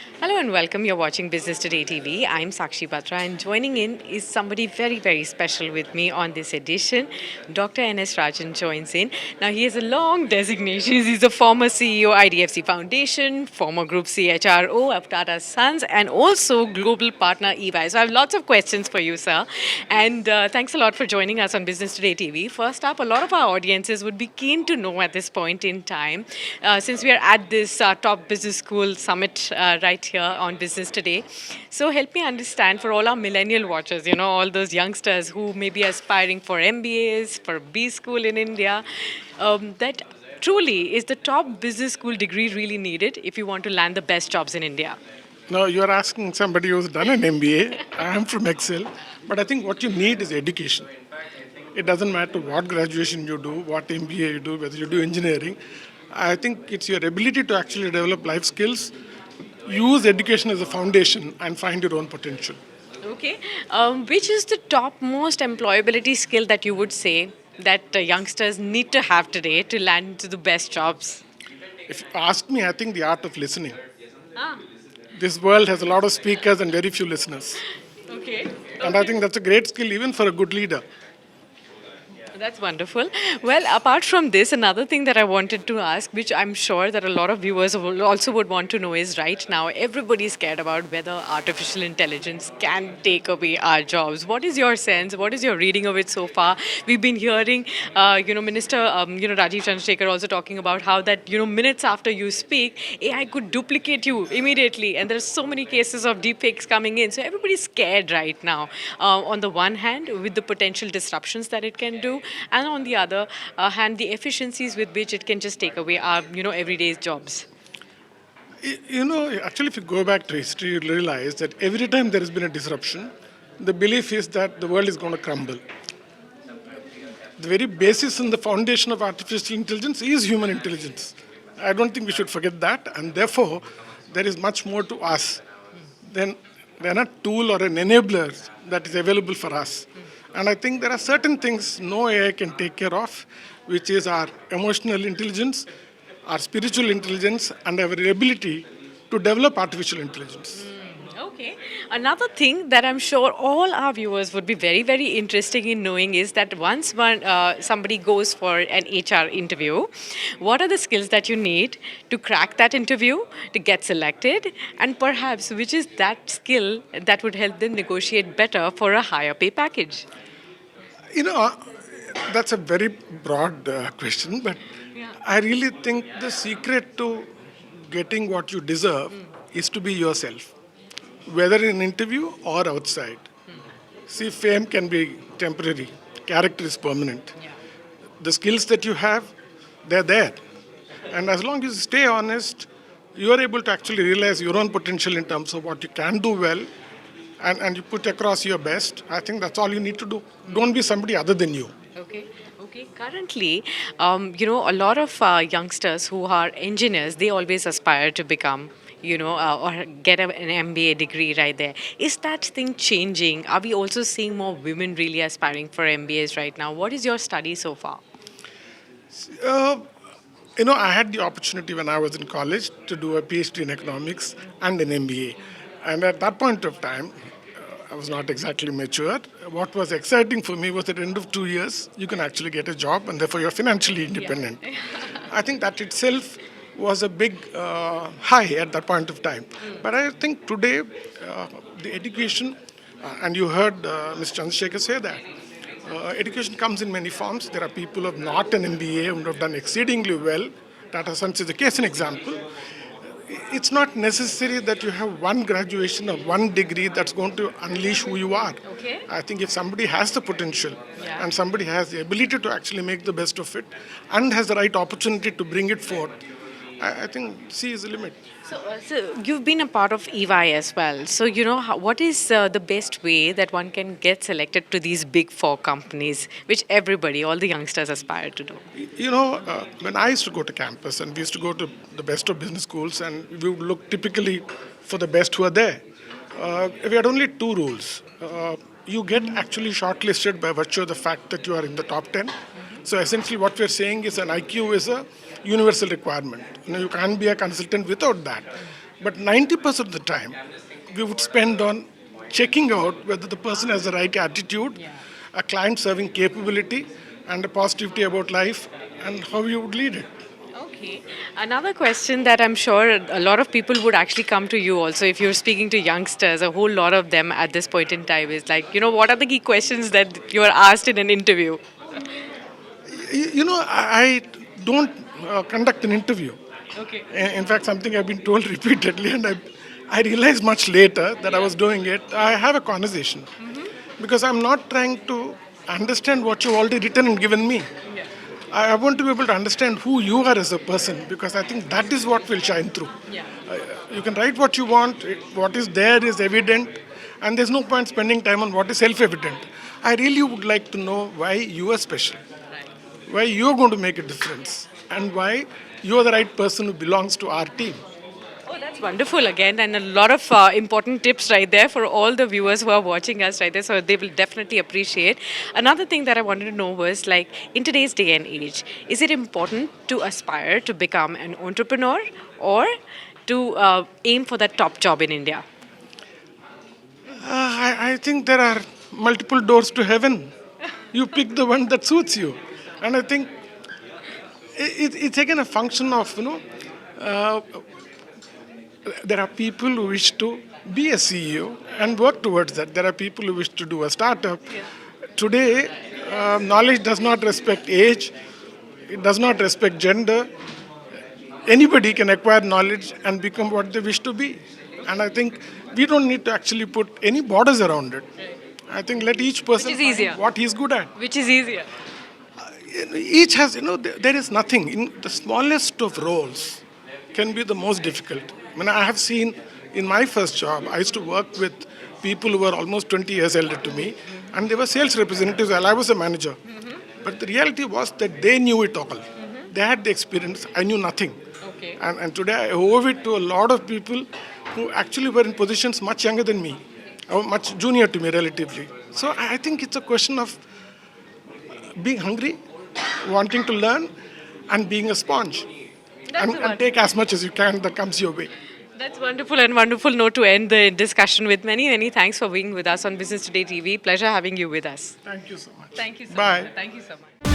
Hello and welcome. You're watching Business Today TV. I'm Sakshi Batra, and joining in is somebody very, very special with me on this edition. Dr. N.S. Rajan joins in. Now, he has a long designation. He's a former CEO, IDFC Foundation, former Group CHRO of Tata Sons, and also global partner EY. So, I have lots of questions for you, sir. And thanks a lot for joining us on Business Today TV. First up, a lot of our audiences would be keen to know at this point in time, since we are at this top business school summit right here on Business Today. So help me understand for all our millennial watchers, all those youngsters who may be aspiring for MBAs, for B school in India, that truly is the top business school degree really needed if you want to land the best jobs in India? No, you are asking somebody who's done an MBA. I am from Excel, but I think what you need is education. It doesn't matter what graduation you do, what MBA you do, whether you do engineering. I think it's your ability to actually develop life skills, use education as a foundation, and find your own potential. Okay. Which is the top most employability skill that you would say that youngsters need to have today to land into the best jobs? If you ask me, I think the art of listening. Ah, This world has a lot of speakers and very few listeners. okay. And I think that's a great skill even for a good leader. That's wonderful. Well, apart from this, another thing that I wanted to ask, which I'm sure that a lot of viewers also would want to know, is right now everybody's scared about whether artificial intelligence can take away our jobs. What is your sense? What is your reading of it so far? We've been hearing, Minister, Rajiv Chandrasekhar also talking about how that, minutes after you speak, AI could duplicate you immediately. And there's so many cases of deepfakes coming in. So everybody's scared right now. On the one hand, with the potential disruptions that it can do, and on the other hand, the efficiencies with which it can just take away our, everyday jobs. Actually, if you go back to history, you'll realize that every time there has been a disruption, the belief is that the world is going to crumble. The very basis and the foundation of artificial intelligence is human intelligence. I don't think we should forget that, and therefore, there is much more to us than a tool or an enabler that is available for us. And I think there are certain things no AI can take care of, which is our emotional intelligence, our spiritual intelligence, and our ability to develop artificial intelligence. Okay. Another thing that I'm sure all our viewers would be very, very interested in knowing is that once somebody goes for an HR interview, what are the skills that you need to crack that interview, to get selected, and perhaps which is that skill that would help them negotiate better for a higher pay package? You know, that's a very broad question, but Yeah. I really think the secret to getting what you deserve is to be yourself, whether in an interview or outside. See, fame can be temporary, character is permanent. Yeah. The skills that you have, they're there. And as long as you stay honest, you are able to actually realize your own potential in terms of what you can do well and you put across your best. I think that's all you need to do. Don't be somebody other than you. Okay. Okay. Currently, a lot of youngsters who are engineers, they always aspire to become, or get an MBA degree right there. Is that thing changing? Are we also seeing more women really aspiring for MBAs right now? What is your study so far? Uh, I had the opportunity when I was in college to do a PhD in economics and an MBA. And at that point of time, I was not exactly mature. What was exciting for me was at the end of 2 years, you can actually get a job and therefore you're financially independent. I think that itself was a big high at that point of time. But I think today, the education, and you heard Mr. Chandrasekhar say that, education comes in many forms. There are people who have not an MBA who have done exceedingly well. Tata Sons is a case in example. It's not necessary that you have one graduation or one degree that's going to unleash who you are. Okay. I think if somebody has the potential Yeah. and somebody has the ability to actually make the best of it and has the right opportunity to bring it forth, I think C is the limit. So you've been a part of EY as well. So, what is the best way that one can get selected to these big four companies, which everybody, all the youngsters aspire to do? When I used to go to campus and we used to go to the best of business schools and we would look typically for the best who are there, we had only two rules. You get actually shortlisted by virtue of the fact that you are in the top 10. So essentially what we're saying is an IQ is a universal requirement. You can't be a consultant without that. But 90% of the time, we would spend on checking out whether the person has the right attitude, a client serving capability, and a positivity about life, and how you would lead it. Okay. Another question that I'm sure a lot of people would actually come to you also if you're speaking to youngsters, a whole lot of them at this point in time is like, what are the key questions that you are asked in an interview? I don't conduct an interview. Okay. In fact, something I've been told repeatedly, and I realized much later that I was doing it. I have a conversation because I'm not trying to understand what you've already written and given me. I want to be able to understand who you are as a person because I think that is what will shine through. Yeah. You can write what you want, what is there is evident, and there's no point spending time on what is self evident. I really would like to know why you are special, why you're going to make a difference, and why you're the right person who belongs to our team. Oh, that's wonderful again, and a lot of important tips right there for all the viewers who are watching us right there. So they will definitely appreciate. Another thing that I wanted to know was like in today's day and age, is it important to aspire to become an entrepreneur or to aim for that top job in India? I think there are multiple doors to heaven. You pick the one that suits you. And I think it's again a function of, uh, there are people who wish to be a CEO and work towards that. There are people who wish to do a startup. Today, knowledge does not respect age, it does not respect gender. Anybody can acquire knowledge and become what they wish to be. And I think we don't need to actually put any borders around it. I think let each person Which is easier. find what he's good at. Which is easier? Each has, there is nothing. In the smallest of roles can be the most difficult. I mean, I have seen in my first job, I used to work with people who were almost 20 years elder to me, and they were sales representatives while I was a manager. But the reality was that they knew it all. They had the experience. I knew nothing. Okay. And today I owe it to a lot of people who actually were in positions much younger than me, or much junior to me relatively. So I think it's a question of being hungry, wanting to learn, and being a sponge. And take as much as you can that comes your way. That's wonderful and wonderful note to end the discussion with. Many, many thanks for being with us on Business Today TV. Pleasure having you with us. Thank you so much. Thank you so Bye. much. Thank you so much.